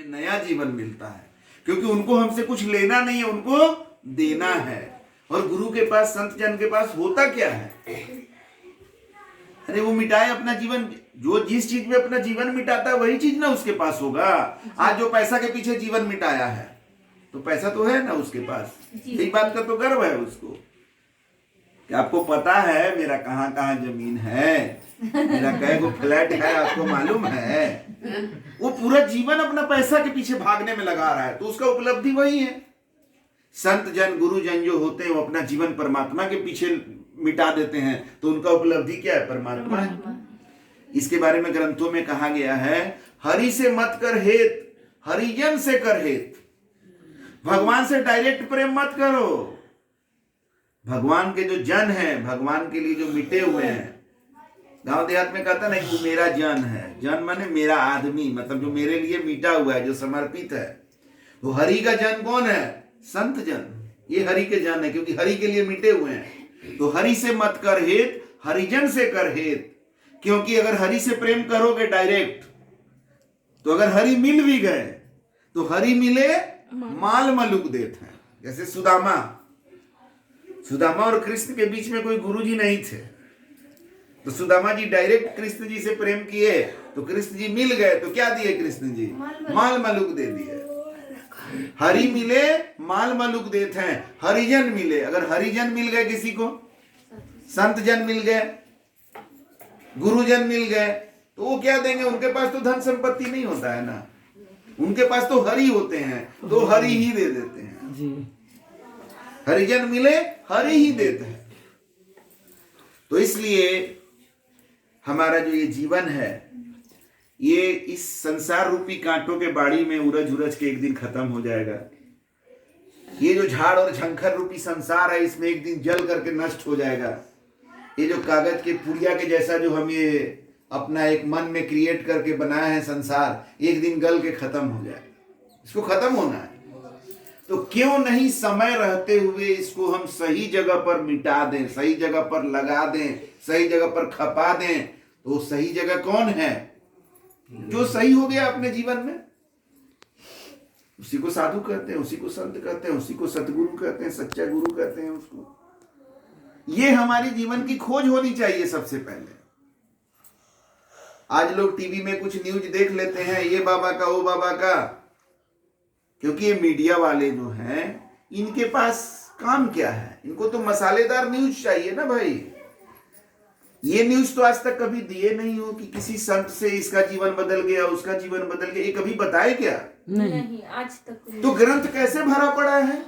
हमें नया जीवन मिलता है, क्योंकि उनको हमसे कुछ लेना नहीं है, उनको देना है। और गुरु के पास, संत जन के पास होता क्या है? अरे वो मिटाए अपना जीवन, जो जिस चीज में अपना जीवन मिटाता है वही चीज ना उसके पास होगा। आज जो पैसा के पीछे जीवन मिटाया है, तो पैसा तो है ना उसके पास, यही बात का तो गर्व है उसको कि आपको पता है मेरा कहाँ कहाँ जमीन है, मेरा कै गो फ्लैट है, आपको मालूम है। वो पूरा जीवन अपना पैसा के पीछे भागने में लगा रहा है, तो उसका उपलब्धि वही है। संत जन, गुरु जन जो होते हैं वो अपना जीवन परमात्मा के पीछे मिटा देते हैं, तो उनका उपलब्धि क्या है? परमात्मा है। इसके बारे में ग्रंथों में कहा गया है, हरि से मत कर हेत, हरिजन से कर हेत। भगवान से डायरेक्ट प्रेम मत करो। भगवान के जो जन हैं, भगवान के लिए जो मिटे हुए हैं, गांव देहात में कहता ना कि मेरा जन है। जन माने मेरा आदमी, मतलब जो मेरे लिए मिटा हुआ है, जो समर्पित है। तो हरि का जन कौन है? संत जन। ये हरि के जन है, क्योंकि हरि के लिए मिटे हुए हैं। तो हरि से मत कर हेत, हरिजन से कर हेत। क्योंकि अगर हरि से प्रेम करोगे डायरेक्ट, तो अगर हरि मिल भी गए तो हरि मिले माल मलुक देत हैं। जैसे सुदामा और कृष्ण के बीच में कोई गुरुजी नहीं थे, तो सुदामा जी डायरेक्ट कृष्ण जी से प्रेम किए, तो कृष्ण जी मिल गए, तो क्या दिए कृष्ण जी? माल मलुक दे दिए। हरि मिले माल मलुक देते हैं, हरिजन मिले। अगर हरिजन मिल गए किसी को, संत जन मिल गए, गुरुजन मिल गए, तो वो क्या देंगे? उनके पास तो धन संपत्ति नहीं होता है ना, उनके पास तो हरि होते हैं, तो हरि ही दे देते हैं जी। हरिजन मिले, हरि ही देते हैं। तो इसलिए हमारा जो ये जीवन है, ये इस संसार रूपी कांटों के बाड़ी में उलझ उलझ के एक दिन खत्म हो जाएगा। ये जो झाड़ और झंखर रूपी संसार है, इसमें एक दिन जल करके नष्ट हो जाएगा। ये जो कागज के पुड़िया के जैसा जो हम ये अपना एक मन में क्रिएट करके बनाया है संसार, एक दिन गल के खत्म हो जाएगा। इसको खत्म होना है, तो क्यों नहीं समय रहते हुए इसको हम सही जगह पर मिटा दें, सही जगह पर लगा दें, सही जगह पर खपा दें। तो सही जगह कौन है? जो सही हो गया अपने जीवन में, उसी को साधु कहते हैं, उसी को संत कहते हैं, उसी को सतगुरु कहते हैं, सच्चा गुरु कहते हैं उसको। ये हमारी जीवन की खोज होनी चाहिए सबसे पहले। आज लोग टीवी में कुछ न्यूज देख लेते हैं, ये बाबा का, वो बाबा का, क्योंकि ये मीडिया वाले जो हैं, इनके पास काम क्या है? इनको तो मसालेदार न्यूज चाहिए ना भाई। ये न्यूज तो आज तक कभी दिए नहीं हो कि किसी संत से इसका जीवन बदल गया, उसका जीवन बदल गया, ये कभी बताए क्या? नहीं, आज तक नहीं। तो ग्रंथ कैसे भरा पड़ा है?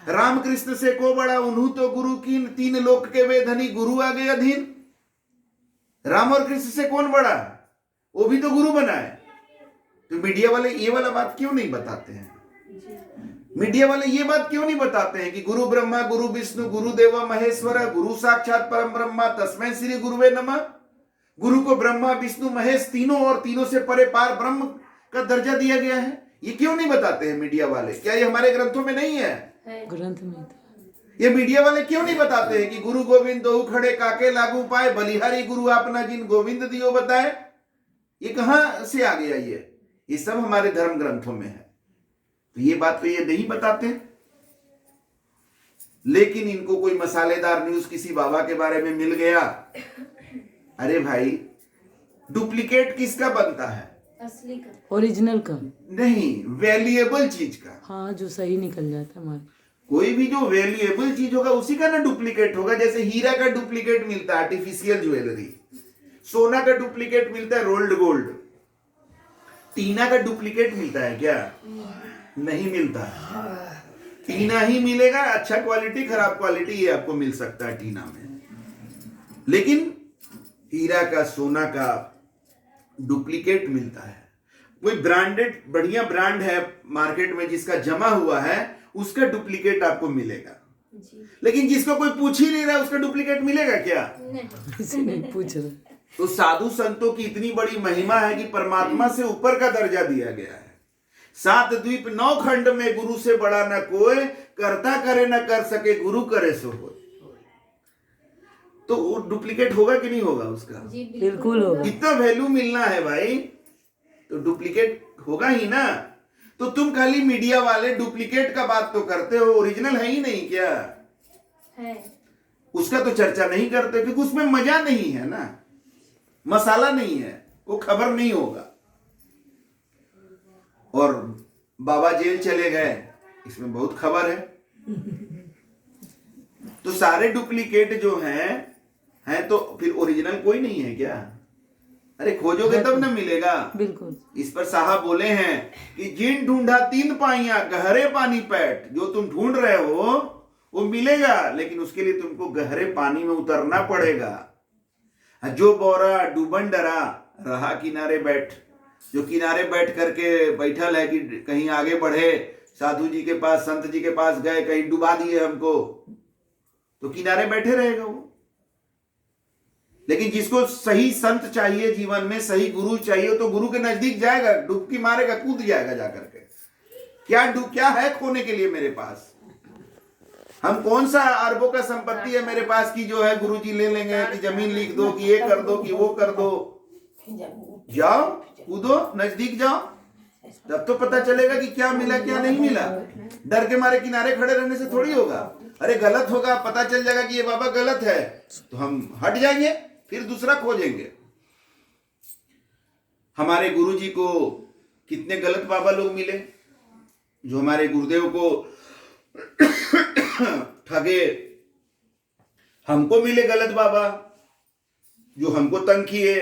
रामकृष्ण से को बड़ा उन्हू तो गुरु कीन, तीन लोक के वे धनी, गुरु आगे अधीन। राम और कृष्ण से कौन बड़ा? वो भी तो गुरु बना है। तो मीडिया वाले ये वाला बात क्यों नहीं बताते हैं? मीडिया वाले ये बात क्यों नहीं बताते हैं कि गुरु ब्रह्मा, गुरु विष्णु, गुरु देवा महेश्वर, गुरु साक्षात परम ब्रह्मा, तस्मै श्री गुरुवे नमः। गुरु को ब्रह्मा, विष्णु, महेश तीनों और तीनों से परे पार ब्रह्म का दर्जा दिया गया है। ये क्यों नहीं बताते हैं मीडिया वाले? क्या ये हमारे ग्रंथों में नहीं है? ग्रंथ में ये मीडिया वाले क्यों नहीं बताते हैं कि गुरु गोविंद दो खड़े काके लागू पाए, बलिहारी गुरु अपना जिन गोविंद दियो बताए? ये कहां से आ गया? ये सब हमारे धर्म ग्रंथों में है। तो ये बात तो ये नहीं बताते, लेकिन इनको कोई मसालेदार न्यूज किसी बाबा के बारे में मिल गया। अरे भाई, डुप्लीकेट किसका बनता है? असली का, ओरिजिनल का नहीं, वैल्यूएबल चीज का। हाँ, जो सही निकल जाता है हमारे। कोई भी जो वैल्यूएबल चीज होगा उसी का ना डुप्लीकेट होगा। जैसे हीरा का डुप्लीकेट मिलता है आर्टिफिशियल ज्वेलरी, सोना का डुप्लीकेट मिलता है रोल्ड गोल्ड, टीना का डुप्लीकेट मिलता है क्या? नहीं मिलता। टीना ही मिलेगा, अच्छा क्वालिटी खराब क्वालिटी ये आपको मिल सकता है टीना में, लेकिन हीरा का, सोना का डुप्लीकेट मिलता है। कोई ब्रांडेड बढ़िया ब्रांड है मार्केट में जिसका जमा हुआ है, उसका डुप्लीकेट आपको मिलेगा। लेकिन जिसको कोई पूछ ही नहीं रहा उसका डुप्लीकेट मिलेगा क्या? किसी नहीं पूछ रहा। तो साधु संतों की इतनी बड़ी महिमा है कि परमात्मा से ऊपर का दर्जा दिया गया है। 7 द्वीप 9 खंड में गुरु से बड़ा न कोई, करता करे न कर सके, गुरु करे सो हो। तो वो डुप्लीकेट होगा कि नहीं होगा उसका? बिल्कुल होगा। इतना वैल्यू मिलना है भाई, तो डुप्लीकेट होगा ही ना। तो तुम खाली मीडिया वाले डुप्लीकेट का बात तो करते हो, ओरिजिनल है ही नहीं क्या? है। उसका तो चर्चा नहीं करते क्योंकि उसमें मजा नहीं है ना, मसाला नहीं है, वो खबर नहीं होगा। और बाबा जेल चले गए, इसमें बहुत खबर है। तो सारे डुप्लीकेट जो हैं तो फिर ओरिजिनल कोई नहीं है क्या? अरे खोजोगे तब ना मिलेगा। बिल्कुल। इस पर साहब बोले हैं कि जिन ढूंढा 3 पाइयां गहरे पानी पैठ, जो तुम ढूंढ रहे हो वो मिलेगा, लेकिन उसके लिए तुमको गहरे पानी में उतरना पड़ेगा। जो बोरा डूबन डरा रहा किनारे बैठ, जो किनारे बैठ करके बैठल है कि कहीं आगे बढ़े, साधु जी के पास संत जी के पास गए, कहीं डुबा दिए हमको, तो किनारे बैठे रहेगा वो। लेकिन जिसको सही संत चाहिए जीवन में, सही गुरु चाहिए, तो गुरु के नजदीक जाएगा, डुबकी मारेगा, कूद जाएगा जाकर के। क्या है खोने के लिए मेरे पास? हम कौन सा अरबों का संपत्ति है मेरे पास कि जो है गुरुजी ले लेंगे कि जमीन लिख दो कि ये कर दो कि वो कर दो। जाओ, कूदो, नजदीक जाओ, तब तो पता चलेगा कि क्या मिला क्या नहीं मिला। डर के मारे किनारे खड़े रहने से थोड़ी होगा। अरे गलत होगा, पता चल जाएगा कि ये बाबा गलत है, तो हम हट जाएंगे, फिर दूसरा खोजेंगे। हमारे गुरुजी को कितने गलत बाबा लोग मिले, जो हमारे गुरुदेव को ठगे। हमको मिले गलत बाबा जो हमको तंग किए।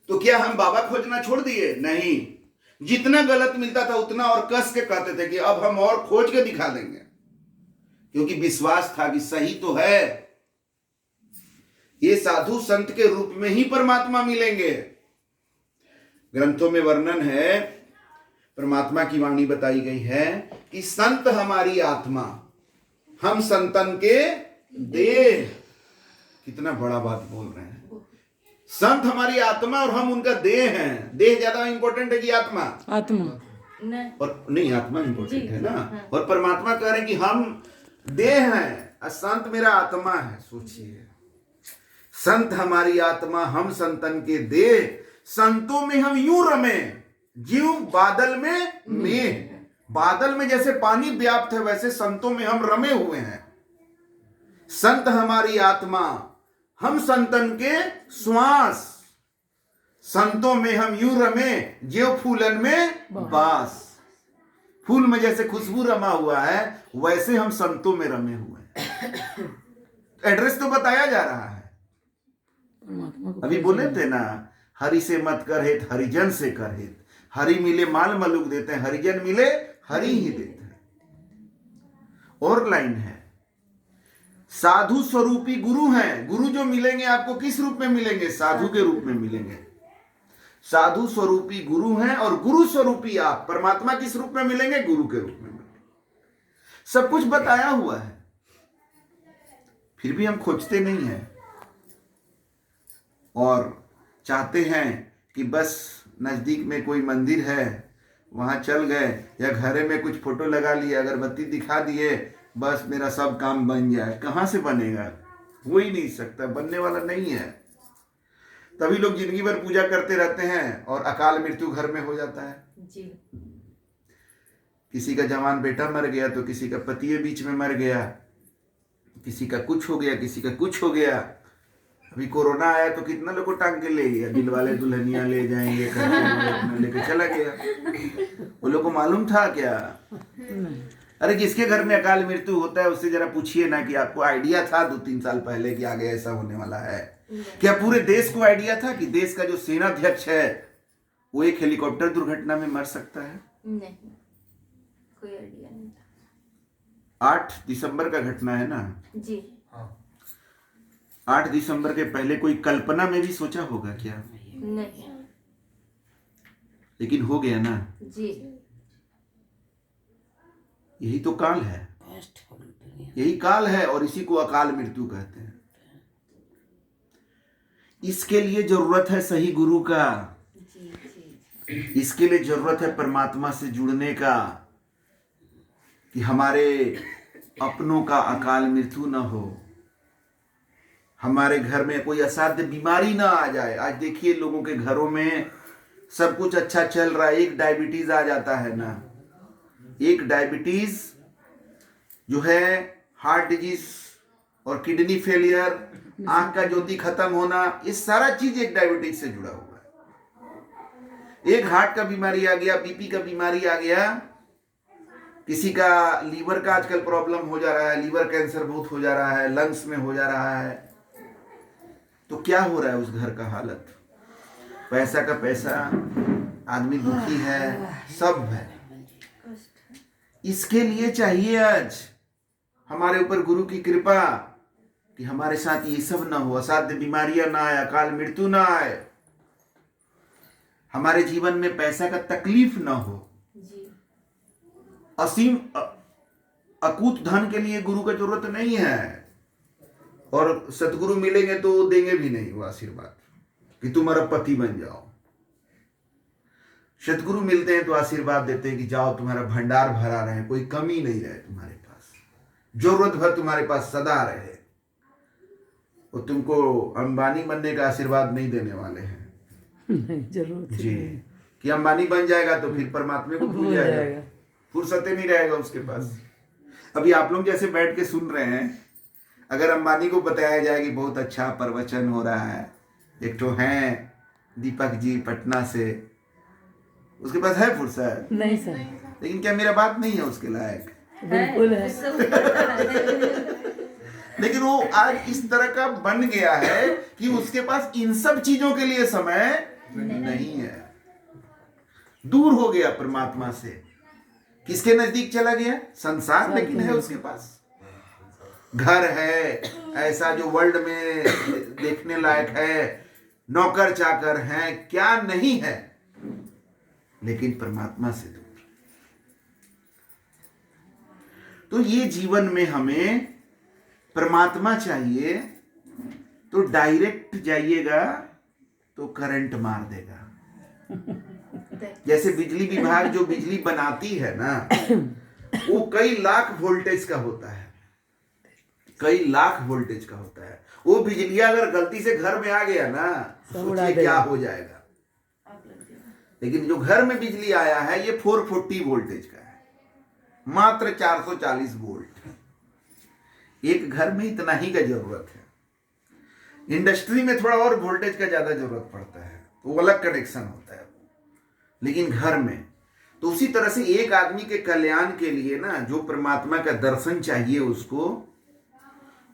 तो क्या हम बाबा खोजना छोड़ दिए? नहीं, जितना गलत मिलता था उतना और कस के कहते थे कि अब हम और खोज के दिखा देंगे, क्योंकि विश्वास था कि सही तो है, ये साधु संत के रूप में ही परमात्मा मिलेंगे। ग्रंथों में वर्णन है, परमात्मा की वाणी बताई गई है कि संत हमारी आत्मा, हम संतन के देह। कितना बड़ा बात बोल रहे हैं। संत हमारी आत्मा और हम उनका देह हैं। देह ज्यादा इंपॉर्टेंट है कि आत्मा? आत्मा। और नहीं, आत्मा इंपॉर्टेंट है ना। और परमात्मा कह रहे हैं कि हम देह हैं और संत मेरा आत्मा है। सोचिए, संत हमारी आत्मा, हम संतन के देह, संतों में हम यूं रमे जीव बादल में मेघ। बादल में जैसे पानी व्याप्त है, वैसे संतों में हम रमे हुए हैं। संत हमारी आत्मा, हम संतन के श्वास, संतों में हम यूं रमे ज्यों फूलन में बास। फूल में जैसे खुशबू रमा हुआ है, वैसे हम संतों में रमे हुए हैं। एड्रेस तो बताया जा रहा है। अभी बोले थे ना, हरि से मत कर हित, हरिजन से कर हित। हरि मिले माल मलुक देते हैं, हरिजन मिले हरि ही देते हैं। और लाइन है, साधु स्वरूपी गुरु हैं। गुरु जो मिलेंगे आपको किस रूप में मिलेंगे? साधु के रूप में मिलेंगे। साधु स्वरूपी गुरु हैं और गुरु स्वरूपी आप, परमात्मा किस रूप में मिलेंगे? गुरु के रूप में मिलेंगे। सब कुछ बताया हुआ है, फिर भी हम खोजते नहीं हैं और चाहते हैं कि बस नजदीक में कोई मंदिर है वहां चल गए, या घरे में कुछ फोटो लगा लिए, अगरबत्ती दिखा दिए, बस मेरा सब काम बन जाए। कहां से बनेगा? हो ही नहीं सकता, बनने वाला नहीं है। तभी लोग जिंदगी भर पूजा करते रहते हैं और अकाल मृत्यु घर में हो जाता है जी। किसी का जवान बेटा मर गया, तो किसी का पति बीच में मर गया, किसी का कुछ हो गया, किसी का कुछ हो गया। अभी कोरोना आया तो कितना लोग को टांग के ले गया, दिल वाले दुल्हनिया ले जाएंगे करके लेके चला गया। वो लोग को मालूम था क्या? अरे जिसके घर में अकाल मृत्यु होता है उससे जरा पूछिए ना कि आपको आइडिया था 2-3 साल पहले कि आगे ऐसा होने वाला है? क्या पूरे देश को आइडिया था कि देश का जो सेनाध्यक्ष है वो एक हेलीकॉप्टर दुर्घटना में मर सकता है? नहीं, कोई आइडिया नहीं था। 8 दिसंबर का घटना है ना जी। 8 दिसंबर के पहले कोई कल्पना में भी सोचा होगा क्या? नहीं। लेकिन हो गया ना। जी। यही तो काल है, यही काल है और इसी को अकाल मृत्यु कहते हैं। इसके लिए जरूरत है सही गुरु का, इसके लिए जरूरत है परमात्मा से जुड़ने का, कि हमारे अपनों का अकाल मृत्यु न हो, हमारे घर में कोई असाध्य बीमारी ना आ जाए। आज देखिए लोगों के घरों में सब कुछ अच्छा चल रहा है, एक डायबिटीज आ जाता है ना, एक डायबिटीज जो है, हार्ट डिजीज और किडनी फेलियर, आंख का ज्योति खत्म होना, ये सारा चीज एक डायबिटीज से जुड़ा हुआ है। एक हार्ट का बीमारी आ गया, बीपी का बीमारी आ गया, किसी का लीवर का आजकल प्रॉब्लम हो जा रहा है, लीवर कैंसर बहुत हो जा रहा है, लंग्स में हो जा रहा है, तो क्या हो रहा है उस घर का हालत? पैसा का पैसा, आदमी दुखी है, सब है। इसके लिए चाहिए आज हमारे ऊपर गुरु की कृपा कि हमारे साथ ये सब ना हो, असाध्य बीमारियां ना आए, अकाल मृत्यु ना आए, हमारे जीवन में पैसा का तकलीफ ना हो। जी। असीम अकूत धन के लिए गुरु का जरूरत नहीं है, और सतगुरु मिलेंगे तो देंगे भी नहीं वो आशीर्वाद कि तुम अरबपति बन जाओ। सतगुरु मिलते हैं तो आशीर्वाद देते हैं कि जाओ तुम्हारा भंडार भरा रहे, कोई कमी नहीं रहे तुम्हारे पास, जरूरत भर तुम्हारे पास सदा रहे। वो तुमको अंबानी बनने का आशीर्वाद नहीं देने वाले हैं नहीं, जरूर जी, कि अंबानी बन जाएगा तो फिर परमात्मा को भूल जाएगा, फुर्सत नहीं रहेगा उसके पास। अभी आप लोग जैसे बैठ के सुन रहे हैं, अगर अंबानी को बताया जाए कि बहुत अच्छा प्रवचन हो रहा है, एक तो है दीपक जी पटना से, उसके पास है फुर्सत? नहीं सर, लेकिन क्या मेरा बात नहीं है उसके लायक? बिल्कुल है। लेकिन वो आज इस तरह का बन गया है कि उसके पास इन सब चीजों के लिए समय नहीं है, दूर हो गया परमात्मा से। किसके नजदीक चला गया? संसार लेकिन है उसके पास, घर है ऐसा जो वर्ल्ड में देखने लायक है, नौकर चाकर है, क्या नहीं है, लेकिन परमात्मा से दूर। तो ये जीवन में हमें परमात्मा चाहिए, तो डायरेक्ट जाइएगा तो करंट मार देगा। जैसे बिजली विभाग जो बिजली बनाती है ना, वो कई लाख वोल्टेज का होता है, कई लाख वोल्टेज का होता है। वो बिजली अगर गलती से घर में आ गया ना, सोचिए क्या हो जाएगा। लेकिन जो घर में बिजली आया है ये 440 वोल्टेज का है, मात्र 440 वोल्ट। एक घर में इतना ही का जरूरत है। इंडस्ट्री में थोड़ा और वोल्टेज का ज्यादा जरूरत पड़ता है, वो अलग कनेक्शन होता है। लेकिन घर में तो उसी तरह से एक आदमी के कल्याण के लिए ना, जो परमात्मा का दर्शन चाहिए उसको,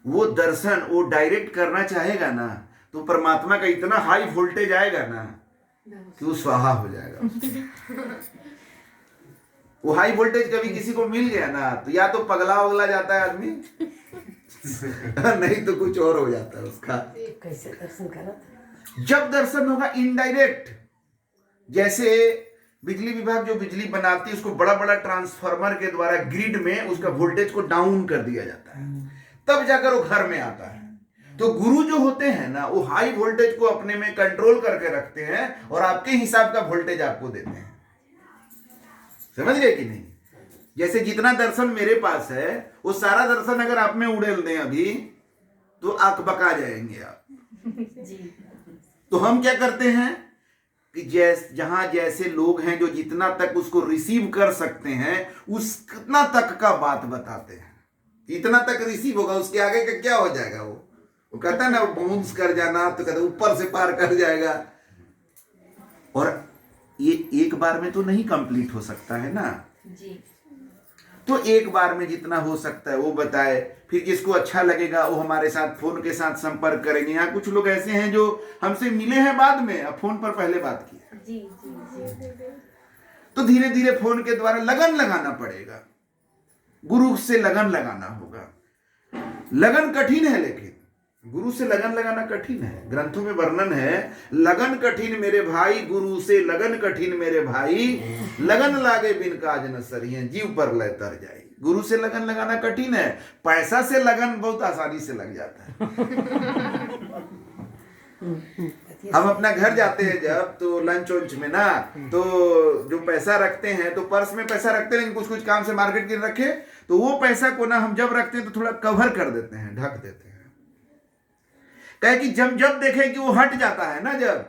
वो दर्शन वो डायरेक्ट करना चाहेगा ना, तो परमात्मा का इतना हाई वोल्टेज आएगा ना कि वो स्वाहा हो जाएगा। वो हाई वोल्टेज कभी किसी को मिल गया ना, तो या तो पगला उगला जाता है आदमी नहीं तो कुछ और हो जाता है उसका। कैसे दर्शन करा? जब दर्शन होगा इनडायरेक्ट, जैसे बिजली विभाग जो बिजली बनाती है उसको बड़ा बड़ा ट्रांसफार्मर के द्वारा ग्रिड में उसका वोल्टेज को डाउन कर दिया जाता है, तब जाकर वो घर में आता है। तो गुरु जो होते हैं ना, वो हाई वोल्टेज को अपने में कंट्रोल करके रखते हैं और आपके हिसाब का वोल्टेज आपको देते हैं। समझ गए कि नहीं? जैसे जितना दर्शन मेरे पास है, वो सारा दर्शन अगर आप में उड़ेल दें अभी, तो अकबका जाएंगे आप। तो हम क्या करते हैं कि जहां जैसे लोग हैं जो जितना तक उसको रिसीव कर सकते हैं, उतना तक का बात बताते हैं। इतना तक रिसीव होगा, उसके आगे का क्या हो जाएगा? वो कहता है ना, वो बाउंस कर जाना, तो कहता है ऊपर से पार कर जाएगा। और ये एक बार में तो नहीं कंप्लीट हो सकता है ना जी। तो एक बार में जितना हो सकता है वो बताए, फिर जिसको अच्छा लगेगा वो हमारे साथ फोन के साथ संपर्क करेंगे। यहाँ कुछ लोग ऐसे हैं जो हमसे मिले हैं बाद में, अब फोन पर पहले बात की है। जी जी जी। तो धीरे धीरे फोन के द्वारा लगन लगाना पड़ेगा, गुरु से लगन लगाना होगा। लगन कठिन है, लेकिन गुरु से लगन लगाना कठिन है। ग्रंथों में वर्णन है, लगन कठिन मेरे भाई, गुरु से लगन कठिन मेरे भाई, लगन लागे बिन काज न सरिये, जीव पर लय तर जाए। गुरु से लगन लगाना कठिन है, पैसा से लगन बहुत आसानी से लग जाता है। हम अपना घर जाते हैं जब, तो लंच वंच में ना, तो जो पैसा रखते हैं तो पर्स में पैसा रखते हैं, लेकिन कुछ कुछ काम से मार्केट के रखे, तो वो पैसा को ना हम जब रखते हैं तो थोड़ा कवर कर देते हैं, ढक देते हैं। कहे कि जब जब देखें कि वो हट जाता है ना, जब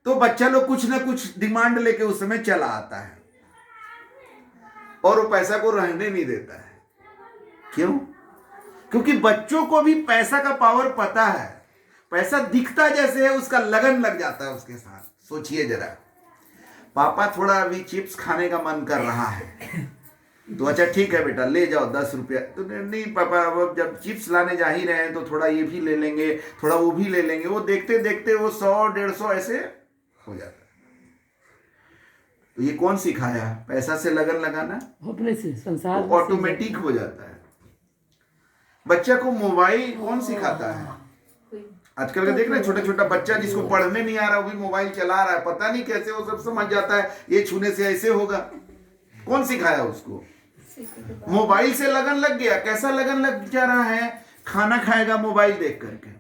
तो बच्चा लोग कुछ ना कुछ डिमांड लेके उस समय चला आता है और वो पैसा को रहने नहीं देता है। क्यों? क्योंकि बच्चों को भी पैसा का पावर पता है। पैसा दिखता जैसे है, उसका लगन लग जाता है उसके साथ। सोचिए जरा, पापा थोड़ा अभी चिप्स खाने का मन कर रहा है, तो अच्छा ठीक है बेटा ले जाओ 10 रुपया। तो नहीं पापा, अब जब चिप्स लाने जा ही रहे हैं तो थोड़ा ये भी ले लेंगे, थोड़ा वो भी ले लेंगे। वो देखते देखते वो 100-150 ऐसे हो जाता है। तो ये कौन सिखाया? पैसा से लगन लगाना अपने से संसार तो ऑटोमेटिक हो जाता है। बच्चा को मोबाइल कौन सिखाता है? आजकल का देख रहे हैं, छोटा छोटा बच्चा जिसको पढ़ने नहीं आ रहा वो भी मोबाइल चला रहा है। पता नहीं कैसे वो सब समझ जाता है, ये छूने से ऐसे होगा। कौन सिखाया उसको? मोबाइल से लगन लग गया। कैसा लगन लग जा रहा है? खाना खाएगा मोबाइल देख करके।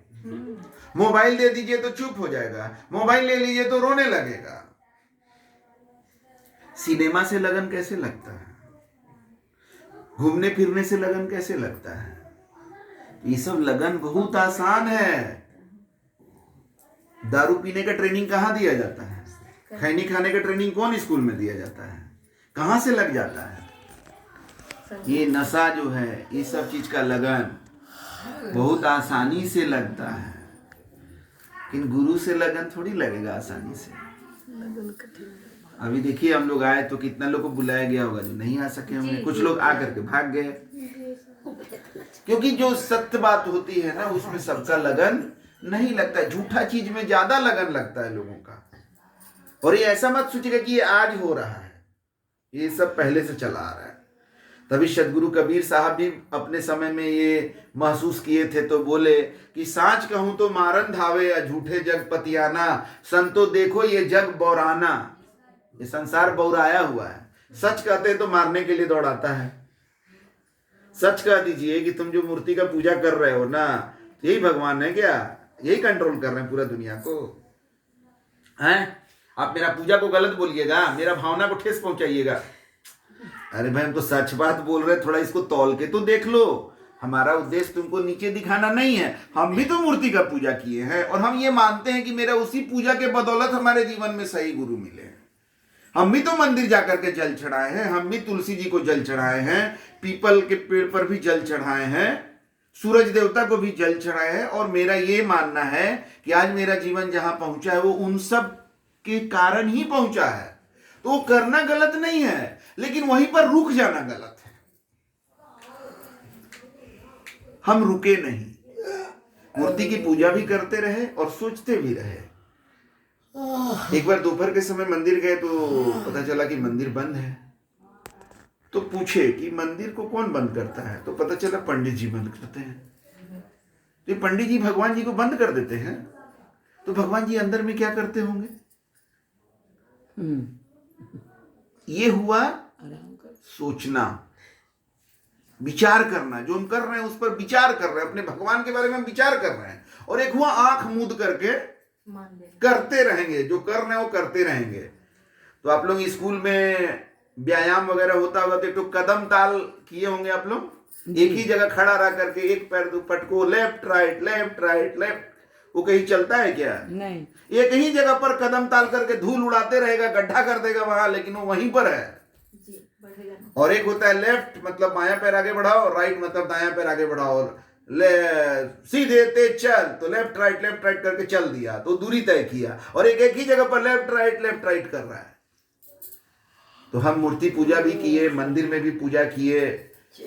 मोबाइल दे दीजिए तो चुप हो जाएगा, मोबाइल ले लीजिए तो रोने लगेगा। सिनेमा से लगन कैसे लगता है? घूमने फिरने से लगन कैसे लगता है? ये सब लगन बहुत आसान है। दारू पीने का ट्रेनिंग कहाँ दिया जाता है? खैनी खाने का ट्रेनिंग कौन स्कूल में दिया जाता है? कहाँ से लग जाता है? ये नशा जो है, ये सब चीज का लगन बहुत आसानी से लगता है, लेकिन गुरु से लगन थोड़ी लगेगा आसानी से। अभी देखिए हम लोग आए तो कितना लोग को बुलाया गया होगा, जो नहीं आ सके होंगे। कुछ लोग आ करके भाग गए, क्योंकि जो सत्य बात होती है ना उसमें सबका लगन नहीं लगता है। झूठा चीज में ज्यादा लगन लगता है लोगों का। और ये ऐसा मत सोचिएगा कि ये आज हो रहा है, ये सब पहले से चला आ रहा है। तभी सदगुरु कबीर साहब भी अपने समय में ये महसूस किए थे, तो बोले कि सांच कहूं तो मारन धावे या झूठे जग पतियाना, संतो देखो ये जग बौराना। ये संसार बौराया हुआ है। सच कहते हैं तो मारने के लिए दौड़ाता है। सच कह दीजिए कि तुम जो मूर्ति का पूजा कर रहे हो ना, यही भगवान है क्या? यही कंट्रोल कर रहे हैं पूरा दुनिया को? हैं? आप मेरा पूजा को गलत बोलिएगा, मेरा भावना को ठेस पहुंचाइएगा। अरे भाई हम तो सच बात बोल रहे हैं, थोड़ा इसको तौल के तो देख लो। हमारा उद्देश्य तुमको नीचे दिखाना नहीं है। हम भी तो मूर्ति का पूजा किए हैं और हम ये मानते हैं कि मेरा उसी पूजा के बदौलत हमारे जीवन में सही गुरु मिले। हम भी तो मंदिर जाकर के जल चढ़ाए हैं, हम भी तुलसी जी को जल चढ़ाए हैं, पीपल के पेड़ पर भी जल चढ़ाए हैं, सूरज देवता को भी जल चढ़ाए हैं। और मेरा ये मानना है कि आज मेरा जीवन जहां पहुंचा है वो उन सब के कारण ही पहुंचा है। तो वो करना गलत नहीं है, लेकिन वहीं पर रुक जाना गलत है। हम रुके नहीं, मूर्ति की पूजा भी करते रहे और सोचते भी रहे। एक बार दोपहर के समय मंदिर गए तो पता चला कि मंदिर बंद है। तो पूछे कि मंदिर को कौन बंद करता है? तो पता चला पंडित जी बंद करते हैं। तो पंडित जी भगवान जी को बंद कर देते हैं, तो भगवान जी अंदर में क्या करते होंगे? ये हुआ सोचना, विचार करना। जो हम कर रहे हैं उस पर विचार कर रहे हैं, अपने भगवान के बारे में हम विचार कर रहे हैं। और एक हुआ आंख मूंद करके करते रहेंगे, जो कर रहे हैं वो करते रहेंगे। तो आप लोग स्कूल में व्यायाम वगैरह होता होगा तो कदम ताल किए होंगे आप लोग। एक ही जगह खड़ा रह करके एक पैर दो पटको, left right left right left. वो कहीं चलता है क्या? नहीं। एक ही जगह पर कदम ताल करके धूल उड़ाते रहेगा, गड्ढा कर देगा वहां, लेकिन वो वहीं पर है। और एक होता है लेफ्ट मतलब बायां पैर आगे बढ़ाओ, राइट मतलब दायां पैर आगे बढ़ाओ, सीधे तेज चल, तो लेफ्ट राइट करके चल दिया तो दूरी तय किया। और एक ही जगह पर लेफ्ट राइट कर रहा है। तो हम मूर्ति पूजा भी किए, मंदिर में भी पूजा किए,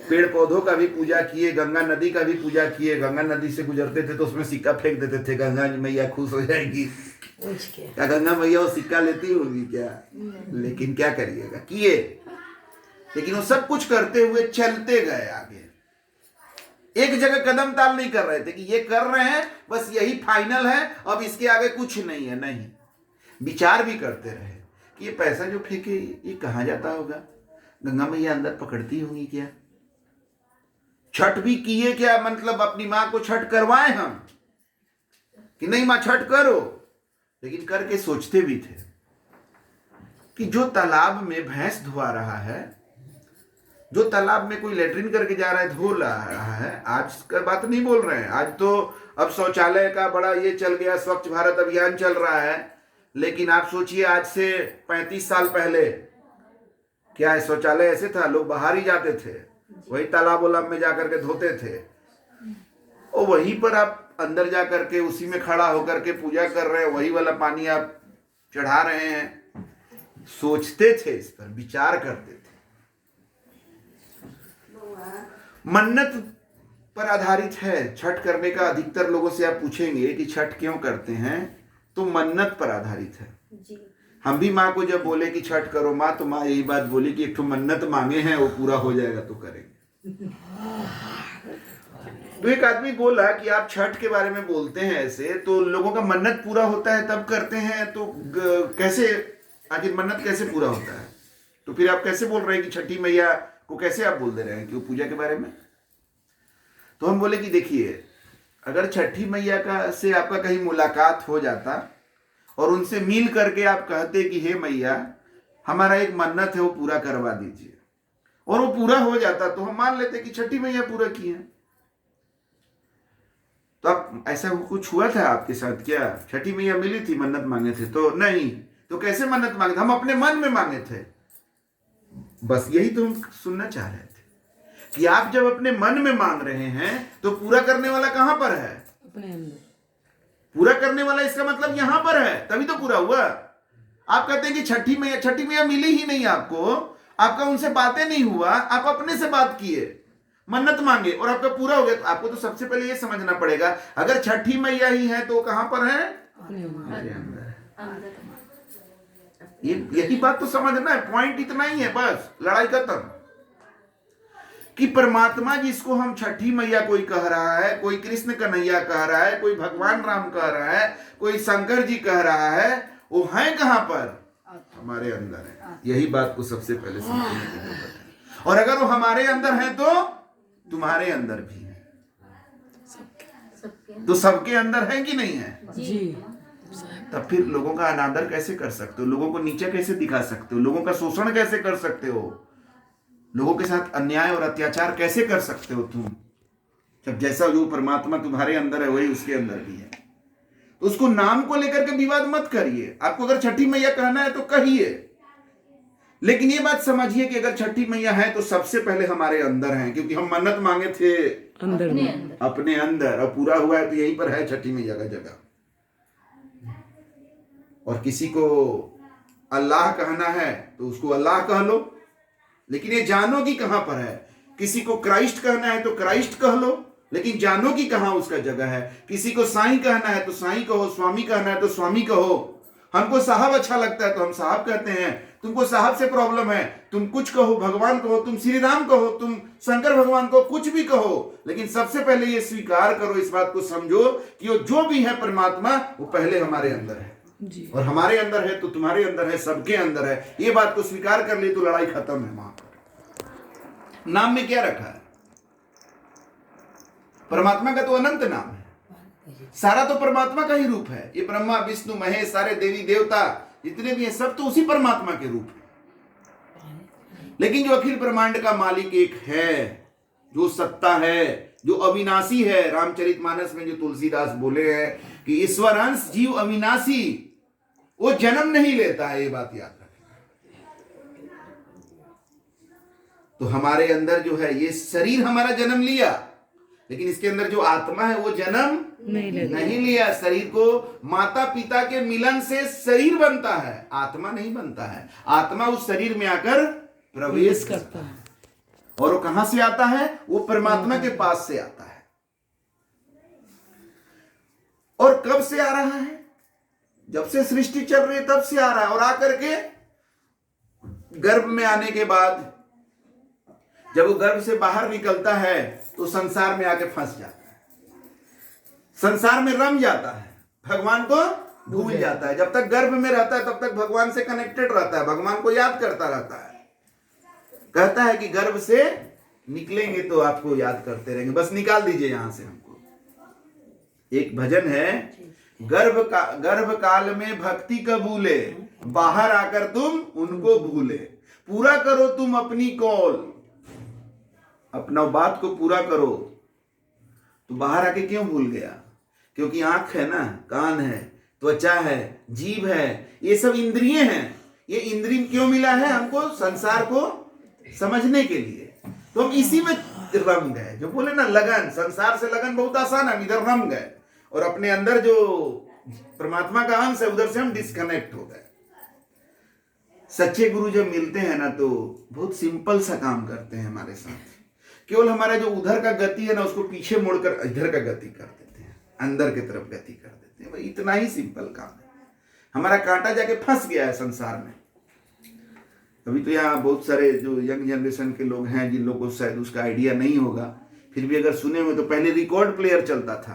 पेड़ पौधों का भी पूजा किए, गंगा नदी का भी पूजा किए। गंगा नदी से गुजरते थे तो उसमें सिक्का फेंक देते थे, गंगा मैया खुश हो जाएगी। क्या गंगा मैया वो सिक्का लेती होगी क्या? लेकिन क्या करिएगा, किए। लेकिन वो सब कुछ करते हुए चलते गए आगे। एक जगह कदम ताल नहीं कर रहे थे कि ये कर रहे हैं बस यही फाइनल है, अब इसके आगे कुछ नहीं है। नहीं, विचार भी करते रहे कि ये पैसा जो फेंके ये कहाँ जाता होगा, गंगा मैया अंदर पकड़ती होंगी क्या? छठ भी किए क्या? मतलब अपनी माँ को छठ करवाए हम कि नहीं माँ छठ करो, लेकिन करके सोचते भी थे कि जो तालाब में भैंस धुआ रहा है, जो तालाब में कोई लेटरिन करके जा रहा है, धो रहा है, आज का बात नहीं बोल रहे हैं। आज तो अब शौचालय का बड़ा ये चल गया, स्वच्छ भारत अभियान चल रहा है। लेकिन आप सोचिए आज से 35 साल पहले क्या है, शौचालय ऐसे था, लोग बाहर ही जाते थे, वही तालाब उलाब में जाकर के धोते थे, और वहीं पर आप अंदर जा करके उसी में खड़ा होकर के पूजा कर रहे हैं, वही वाला पानी आप चढ़ा रहे हैं। सोचते थे, इस पर विचार करते थे। मन्नत पर आधारित है छठ करने का। अधिकतर लोगों से आप पूछेंगे कि छठ क्यों करते हैं, तो मन्नत पर आधारित है। जी। हम भी माँ को जब बोले कि छठ करो माँ, तो माँ यही बात बोली कि एक तो मन्नत मांगे हैं, वो पूरा हो जाएगा तो करेंगे। तो एक आदमी बोला कि आप छठ के बारे में बोलते हैं ऐसे, तो लोगों का मन्नत पूरा होता है तब करते हैं, तो कैसे, आखिर मन्नत कैसे पूरा होता है? तो फिर आप कैसे बोल रहे हैं कि छठी मैया को कैसे आप बोल दे रहे हैं कि वो पूजा के बारे में? तो हम बोले कि देखिए, अगर छठी मैया का से आपका कहीं मुलाकात हो जाता और उनसे मिल करके आप कहते कि हे मैया, हमारा एक मन्नत है, वो पूरा करवा दीजिए, और वो पूरा हो जाता, तो हम मान लेते कि छठी मैया पूरा की है। तो आप ऐसा कुछ हुआ था आपके साथ क्या? छठी मैया मिली थी, मन्नत मांगे थे? तो नहीं। तो कैसे मन्नत मांगे थे? हम अपने मन में मांगे थे। बस यही तो हम सुनना चाह रहे थे कि आप जब अपने मन में मांग रहे हैं तो पूरा करने वाला कहां पर है? अपने अंदर। पूरा करने वाला इसका मतलब यहां पर है, तभी तो पूरा हुआ। आप कहते हैं कि छठी मैया मिली ही नहीं आपको, आपका उनसे बातें नहीं हुआ, आप अपने से बात किए, मन्नत मांगे और आपका पूरा हो गया। तो आपको तो सबसे पहले ये समझना पड़ेगा, अगर छठी मैया ही है तो कहां पर है? हमारे अंदर है। यही बात तो समझना है, पॉइंट इतना ही है, बस लड़ाई खत्म। कि परमात्मा जिसको हम छठी मैया कोई कह रहा है, कोई कृष्ण कन्हैया कह रहा है, कोई भगवान राम कह रहा है, कोई शंकर जी कह रहा है, वो है कहां पर? हमारे अंदर है। यही बात को सबसे पहले समझने की जरूरत है। और अगर वो हमारे अंदर है तो तुम्हारे अंदर भी है, तो सबके अंदर है कि नहीं है? जी। तब फिर लोगों का अनादर कैसे कर सकते हो? लोगों को नीचे कैसे दिखा सकते हो? लोगों का शोषण कैसे कर सकते हो? लोगों के साथ अन्याय और अत्याचार कैसे कर सकते हो तुम, जब जैसा जो परमात्मा तुम्हारे अंदर है वही उसके अंदर भी है? तो उसको नाम को लेकर के विवाद मत करिए। आपको अगर छठी मैया कहना है तो कहिए, लेकिन ये बात समझिए कि अगर छठी मैया है तो सबसे पहले हमारे अंदर है, क्योंकि हम मन्नत मांगे थे अंदर में, अपने अंदर, और पूरा हुआ है, तो यहीं पर है छठी मैया का जगह। और किसी को अल्लाह कहना है तो उसको अल्लाह कह लो, लेकिन ये जानो कि कहां पर है। किसी को क्राइस्ट कहना है तो क्राइस्ट कह लो, लेकिन जानो कि कहां उसका जगह है। किसी को साईं कहना है तो साईं कहो, स्वामी कहना है तो स्वामी कहो। हमको साहब अच्छा लगता है तो हम साहब कहते हैं, तुमको साहब से प्रॉब्लम है, तुम कुछ कहो, भगवान कहो, तुम श्री राम कहो, तुम शंकर भगवान को कुछ भी कहो, लेकिन सबसे पहले ये स्वीकार करो, इस बात को समझो कि वो जो भी है परमात्मा, वो पहले हमारे अंदर है जी। और हमारे अंदर है तो तुम्हारे अंदर है, सबके अंदर है। ये बात को स्वीकार कर ली तो लड़ाई खत्म है। वहां पर नाम में क्या रखा है? परमात्मा का तो अनंत नाम है, सारा तो परमात्मा का ही रूप है। ये ब्रह्मा विष्णु महेश, सारे देवी देवता जितने भी हैं, सब तो उसी परमात्मा के रूप है। लेकिन जो अखिल ब्रह्मांड का मालिक एक है, जो सत्ता है, जो अविनाशी है, रामचरितमानस में जो तुलसीदास बोले हैं कि ईश्वर अंश जीव अविनाशी, वो जन्म नहीं लेता है, ये बात याद रखें। तो हमारे अंदर जो है, ये शरीर हमारा जन्म लिया, लेकिन इसके अंदर जो आत्मा है वो जन्म नहीं लिया। शरीर को माता पिता के मिलन से शरीर बनता है, आत्मा नहीं बनता है। आत्मा उस शरीर में आकर प्रवेश करता है, और वो कहां से आता है? वो परमात्मा के पास से आता है। और कब से आ रहा है? जब से सृष्टि चल रही है तब से आ रहा है। और आकर के गर्भ में आने के बाद, जब वो गर्भ से बाहर निकलता है तो संसार में आके फंस जाता है, संसार में रम जाता है, भगवान को भूल जाता है। जब तक गर्भ में रहता है तब तक भगवान से कनेक्टेड रहता है, भगवान को याद करता रहता है। कहता है कि गर्भ से निकलेंगे तो आपको याद करते रहेंगे, बस निकाल दीजिए यहां से हमको। एक भजन है, गर्भ काल में भक्ति कबूले, बाहर आकर तुम उनको भूले। पूरा करो तुम अपनी कॉल, अपना बात को पूरा करो। तो बाहर आके क्यों भूल गया? क्योंकि आंख है ना, कान है, त्वचा है, जीभ है, ये सब इंद्रिय हैं। ये इंद्रिय क्यों मिला है हमको? संसार को समझने के लिए। तो हम इसी में रम गए। जो बोले ना लगन, संसार से लगन बहुत आसान है, हम इधर रम गए और अपने अंदर जो परमात्मा का अंश है उधर से हम डिस्कनेक्ट हो गए। सच्चे गुरु जब मिलते हैं ना तो बहुत सिंपल सा काम करते हैं हमारे साथ। केवल हमारा जो उधर का गति है ना उसको पीछे मोड़कर इधर का गति कर देते हैं, अंदर की तरफ गति कर देते हैं। भाई इतना ही सिंपल काम है। हमारा कांटा जाके फंस गया है संसार में। अभी तो यहाँ बहुत सारे जो यंग जनरेशन के लोग हैं जिन लोगों को शायद उसका आइडिया नहीं होगा, फिर भी अगर सुने हुए तो पहले रिकॉर्ड प्लेयर चलता था,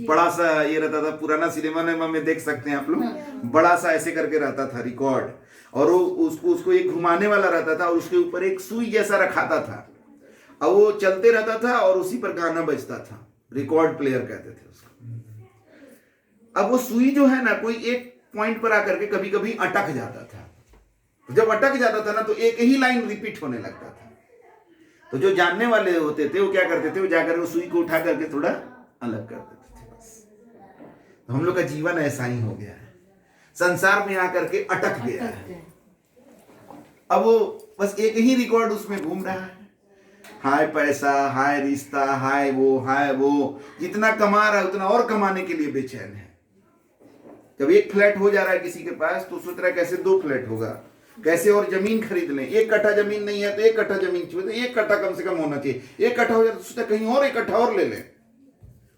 बड़ा सा ये रहता था, पुराना सिनेमा में देख सकते हैं आप लोग, बड़ा सा ऐसे करके रहता था रिकॉर्ड, और वो उसको एक घुमाने वाला रहता था और उसके ऊपर एक सुई जैसा रखाता था और वो चलते रहता था और उसी पर गाना बजता था। रिकॉर्ड प्लेयर कहते थे उसको। अब वो सुई जो है ना कोई एक पॉइंट पर आकर के कभी कभी अटक जाता था। जब अटक जाता था ना तो एक ही लाइन रिपीट होने लगता था। तो जो जानने वाले होते थे वो क्या करते थे, वो जाकर वो सुई को उठा करके थोड़ा अलग कर देते थे बस। तो हम लोग का जीवन ऐसा ही हो गया है, संसार में आकर के अटक गया है। अब वो बस एक ही रिकॉर्ड उसमें घूम रहा है, हाय पैसा, हाय रिश्ता, हाय वो, जितना कमा रहा है उतना और कमाने के लिए बेचैन है। जब एक फ्लैट हो जा रहा है किसी के पास तो सोच रहा है कैसे 2 फ्लैट होगा, कैसे और जमीन खरीद लें। 1 कट्ठा जमीन नहीं है तो 1 कट्ठा जमीन चाहिए, 1 कट्ठा कम से कम होना चाहिए। 1 कट्ठा हो जाए तो सोचता कहीं और 1 कट्ठा और ले लें।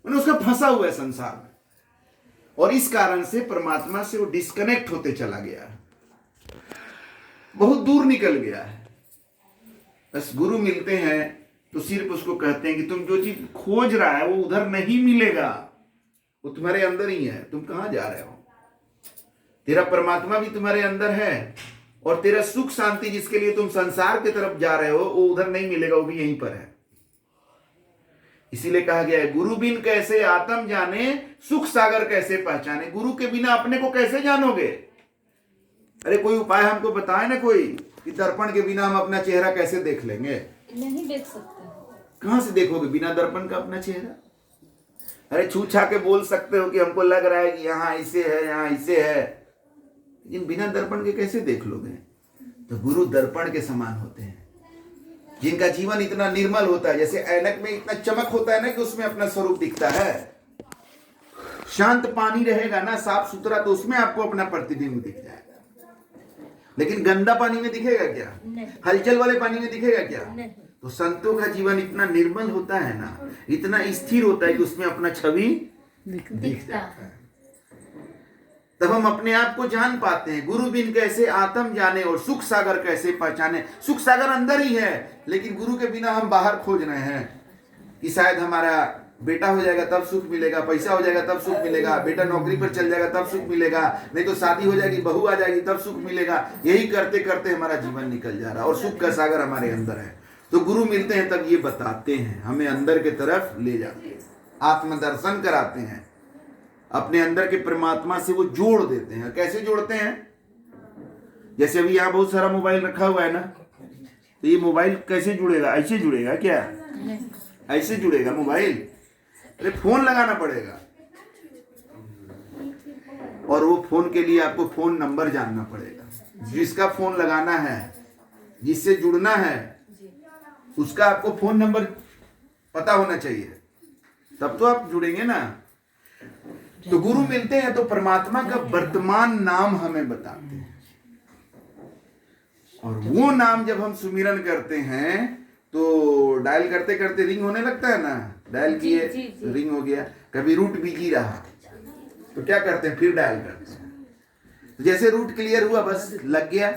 मैंने उसका फंसा हुआ है संसार में, और इस कारण से परमात्मा से वो डिस्कनेक्ट होते चला गया है, बहुत दूर निकल गया है। बस गुरु मिलते हैं तो सिर्फ उसको कहते हैं कि तुम जो चीज खोज रहा है वो उधर नहीं मिलेगा, वो तुम्हारे अंदर ही है। तुम कहां जा रहे हो? तेरा परमात्मा भी तुम्हारे अंदर है, और तेरा सुख शांति जिसके लिए तुम संसार की तरफ जा रहे हो वो उधर नहीं मिलेगा, वो भी यहीं पर है। इसीलिए कहा गया है गुरु बिन कैसे आत्म जाने, सुख सागर कैसे पहचाने। गुरु के बिना अपने को कैसे जानोगे? अरे कोई उपाय हमको बताए ना कोई, कि दर्पण के बिना हम अपना चेहरा कैसे देख लेंगे? नहीं देख सकते। कहां से देखोगे बिना दर्पण का अपना चेहरा? अरे छू छा के बोल सकते हो कि हमको लग रहा है कि यहाँ ऐसे है, यहाँ ऐसे है, लेकिन बिना दर्पण के कैसे देख लोगे? तो गुरु दर्पण के समान होते हैं, जिनका जीवन इतना निर्मल होता है, जैसे ऐनक में इतना चमक होता है ना कि उसमें अपना स्वरूप दिखता है। शांत पानी रहेगा ना साफ सुथरा तो उसमें आपको अपना प्रतिबिंब दिख जाएगा, लेकिन गंदा पानी में दिखेगा क्या? नहीं। हलचल वाले पानी में दिखेगा क्या? नहीं। तो संतों का जीवन इतना निर्मल होता है ना, इतना स्थिर होता है कि उसमें अपना छवि दिख जाता है। तब हम अपने आप को जान पाते हैं। गुरु बिन कैसे आत्म जाने और सुख सागर कैसे पहचाने। सुख सागर अंदर ही है, लेकिन गुरु के बिना हम बाहर खोज रहे हैं कि शायद हमारा बेटा हो जाएगा तब सुख मिलेगा, पैसा हो जाएगा तब सुख मिलेगा, बेटा नौकरी पर चल जाएगा तब सुख मिलेगा, नहीं तो शादी हो जाएगी, बहू आ जाएगी तब सुख मिलेगा। यही करते करते हमारा जीवन निकल जा रहा है और सुख का सागर हमारे अंदर है। तो गुरु मिलते हैं तब ये बताते हैं, हमें अंदर की तरफ ले जाते हैं, आत्मदर्शन कराते हैं, अपने अंदर के परमात्मा से वो जोड़ देते हैं। कैसे जोड़ते हैं? जैसे अभी यहाँ बहुत सारा मोबाइल रखा हुआ है ना, तो ये मोबाइल कैसे जुड़ेगा? ऐसे जुड़ेगा क्या? ऐसे जुड़ेगा मोबाइल? अरे फोन लगाना पड़ेगा, और वो फोन के लिए आपको फोन नंबर जानना पड़ेगा। जिसका फोन लगाना है, जिससे जुड़ना है, उसका आपको फोन नंबर पता होना चाहिए, तब तो आप जुड़ेंगे ना। तो गुरु मिलते हैं तो परमात्मा का वर्तमान नाम हमें बताते हैं, और वो नाम जब हम सुमिरन करते हैं तो डायल करते करते रिंग होने लगता है ना। डायल किए, रिंग हो गया, कभी रूट बिजी रहा तो क्या करते हैं, फिर डायल करते हैं। तो जैसे रूट क्लियर हुआ, बस लग गया।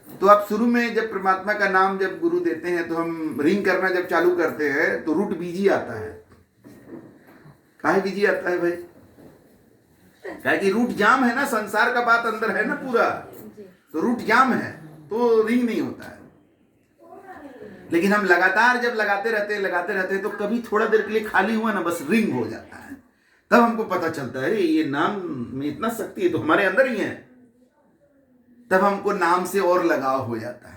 तो आप शुरू में जब परमात्मा का नाम जब गुरु देते हैं तो हम रिंग करना जब चालू करते हैं तो रूट बिजी आता है। काहे बिजी आता है भाई? काहे कि रूट जाम है ना, संसार का बात अंदर है ना पूरा, तो रूट जाम है तो रिंग नहीं होता है। लेकिन हम लगातार जब लगाते रहते तो कभी थोड़ा देर के लिए खाली हुआ ना, बस रिंग हो जाता है। तब हमको पता चलता है ये नाम में इतना शक्ति है तो हमारे अंदर ही है। तब हमको नाम से और लगाव हो जाता है,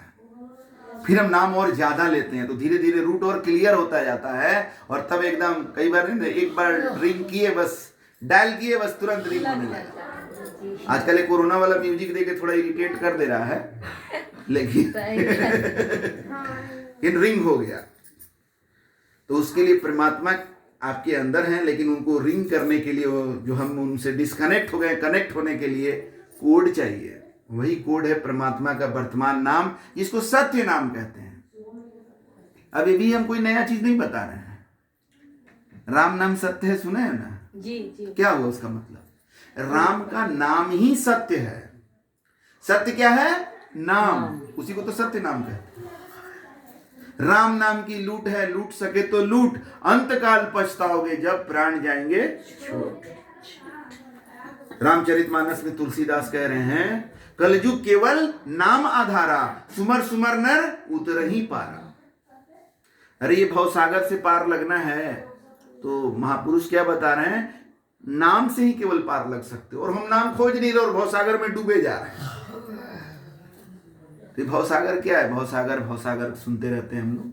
फिर हम नाम और ज्यादा लेते हैं, तो धीरे धीरे रूट और क्लियर होता जाता है। और तब एकदम, कई बार नहीं, एक बार रिंग किए बस डायल किए बस तुरंत रिंग होने लगा। आजकल ये कोरोना वाला म्यूजिक देके थोड़ा इरिटेट कर दे रहा है, लेकिन इन रिंग हो गया। तो उसके लिए परमात्मा आपके अंदर हैं, लेकिन उनको रिंग करने के लिए जो हम उनसे डिस्कनेक्ट हो गए, कनेक्ट होने के लिए कोड चाहिए। वही कोड है परमात्मा का वर्तमान नाम, जिसको सत्य नाम कहते हैं। अभी भी हम कोई नया चीज नहीं बता रहे हैं। राम नाम सत्य है, सुने है ना? जी जी। क्या हुआ उसका मतलब? राम का नाम ही सत्य है। सत्य क्या है? नाम। उसी को तो सत्य नाम कहते हैं। राम नाम की लूट है, लूट सके तो लूट, अंतकाल पछताओगे जब प्राण जाएंगे छूट। रामचरितमानस में तुलसीदास कह रहे हैं, कलयुग केवल नाम आधारा, सुमर सुमर नर उतर ही पारा। अरे ये भवसागर से पार लगना है तो महापुरुष क्या बता रहे हैं? नाम से ही केवल पार लग सकते हो। और हम नाम खोज नहीं रहे और भवसागर में डूबे जा रहे हैं। तो भवसागर क्या है? भवसागर सुनते रहते हैं हम लोग।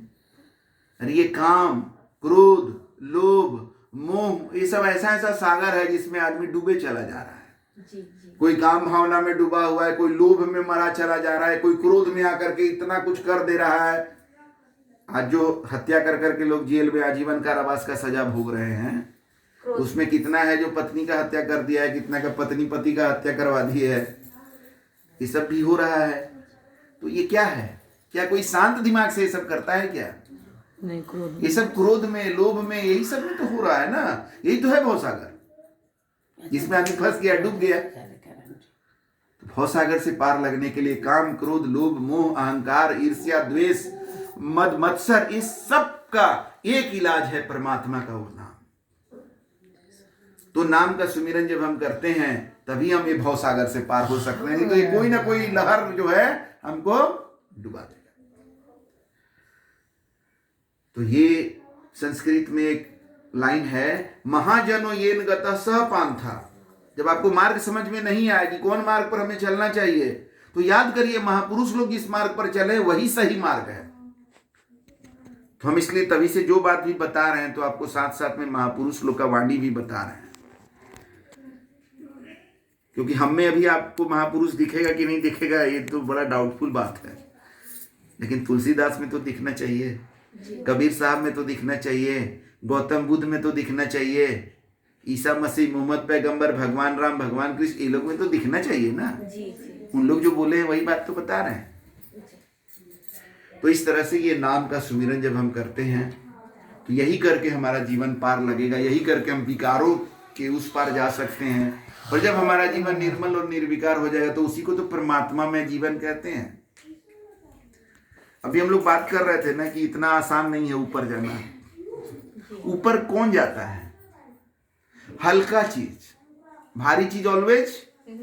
अरे ये काम, क्रोध, लोभ, मोह, ये सब ऐसा ऐसा सागर है जिसमें आदमी डूबे चला जा रहा है। जी जी। कोई काम भावना में डूबा हुआ है, कोई लोभ में मरा चला जा रहा है, कोई क्रोध में आकर के इतना कुछ कर दे रहा है। आज जो हत्या कर करके लोग जेल में आजीवन कारावास का सजा भोग रहे हैं, उसमें कितना है जो पत्नी का हत्या कर दिया है, कितना का पत्नी पति का हत्या करवा दी है। ये सब भी हो रहा है। तो ये क्या है? क्या कोई शांत दिमाग से ये सब करता है क्या? नहीं, क्रोध ये सब क्रोध में, लोभ में, यही सब में तो हो रहा है ना। यही तो है भवसागर, जिसमें आदमी फंस गया, डूब गया। तो भवसागर से पार लगने के लिए काम, क्रोध, लोभ, मोह, अहंकार, ईर्ष्या, द्वेष, मद, मत्सर, इस सब का एक इलाज है परमात्मा का वो नाम। तो नाम का सुमिरन जब हम करते हैं तभी हम ये भवसागर से पार हो सकते हैं। नहीं तो ये कोई ना कोई लहर जो है हमको डुबा देगा। तो ये संस्कृत में एक लाइन है, महाजनो येन गतः सह पांथा। जब आपको मार्ग समझ में नहीं आए कि कौन मार्ग पर हमें चलना चाहिए, तो याद करिए महापुरुष लोग जिस मार्ग पर चले वही सही मार्ग है। तो हम इसलिए तभी से जो बात भी बता रहे हैं तो आपको साथ साथ में महापुरुष लोग का वाणी भी बता रहे हैं, क्योंकि हम में अभी आपको महापुरुष दिखेगा कि नहीं दिखेगा ये तो बड़ा डाउटफुल बात है। लेकिन तुलसीदास में तो दिखना चाहिए, कबीर साहब में तो दिखना चाहिए, गौतम बुद्ध में तो दिखना चाहिए, ईसा मसीह, मोहम्मद पैगंबर, भगवान राम, भगवान कृष्ण, ये लोग में तो दिखना चाहिए ना। जी जी। उन लोग जो बोले हैं वही बात तो बता रहे हैं। तो इस तरह से ये नाम का सुमिरन जब हम करते हैं तो यही करके हमारा जीवन पार लगेगा, यही करके हम विकारों के उस पार जा सकते हैं। और जब हमारा जीवन निर्मल और निर्विकार हो जाएगा तो उसी को तो परमात्मा में जीवन कहते हैं। अभी हम लोग बात कर रहे थे ना कि इतना आसान नहीं है ऊपर जाना। ऊपर कौन जाता है? हल्का चीज, भारी चीज ऑलवेज